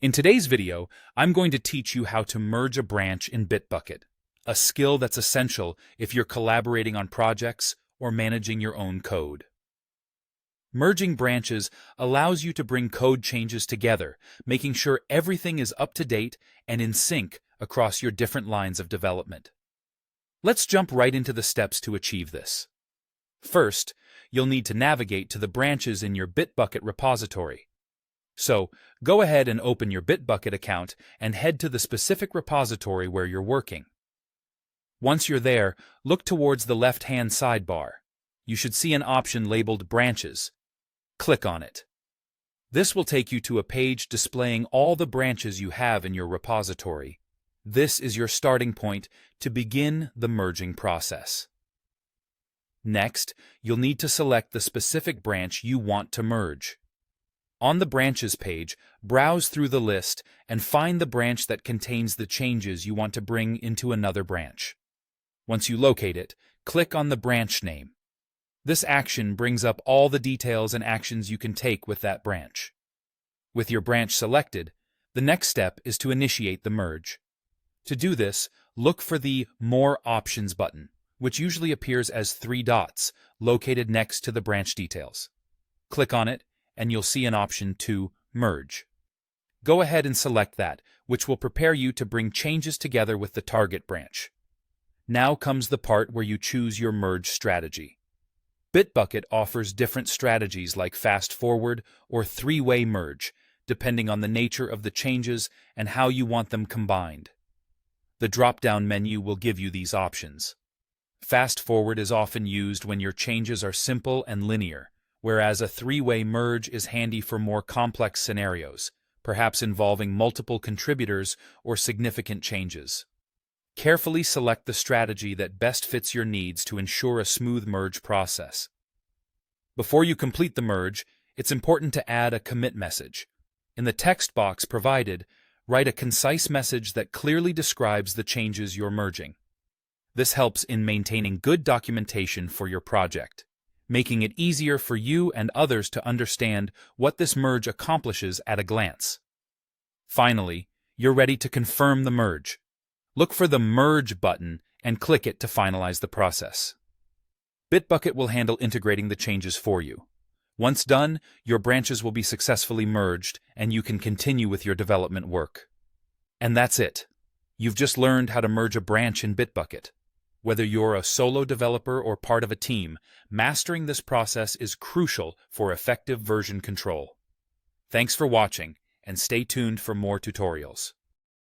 In today's video, I'm going to teach you how to merge a branch in Bitbucket, a skill that's essential if you're collaborating on projects or managing your own code. Merging branches allows you to bring code changes together, making sure everything is up to date and in sync across your different lines of development. Let's jump right into the steps to achieve this. First, you'll need to navigate to the branches in your Bitbucket repository. So, go ahead and open your Bitbucket account and head to the specific repository where you're working. Once you're there, look towards the left-hand sidebar. You should see an option labeled Branches. Click on it. This will take you to a page displaying all the branches you have in your repository. This is your starting point to begin the merging process. Next, you'll need to select the specific branch you want to merge. On the Branches page, browse through the list and find the branch that contains the changes you want to bring into another branch. Once you locate it, click on the branch name. This action brings up all the details and actions you can take with that branch. With your branch selected, the next step is to initiate the merge. To do this, look for the More Options button, which usually appears as 3 dots located next to the branch details. Click on it, and you'll see an option to Merge. Go ahead and select that, which will prepare you to bring changes together with the target branch. Now comes the part where you choose your merge strategy. Bitbucket offers different strategies like fast forward or three-way merge, depending on the nature of the changes and how you want them combined. The drop-down menu will give you these options. Fast forward is often used when your changes are simple and linear, whereas a three-way merge is handy for more complex scenarios, perhaps involving multiple contributors or significant changes. Carefully select the strategy that best fits your needs to ensure a smooth merge process. Before you complete the merge, it's important to add a commit message. In the text box provided, write a concise message that clearly describes the changes you're merging. This helps in maintaining good documentation for your project, making it easier for you and others to understand what this merge accomplishes at a glance. Finally, you're ready to confirm the merge. Look for the Merge button and click it to finalize the process. Bitbucket will handle integrating the changes for you. Once done, your branches will be successfully merged and you can continue with your development work. And that's it. You've just learned how to merge a branch in Bitbucket. Whether you're a solo developer or part of a team, mastering this process is crucial for effective version control. Thanks for watching, and stay tuned for more tutorials.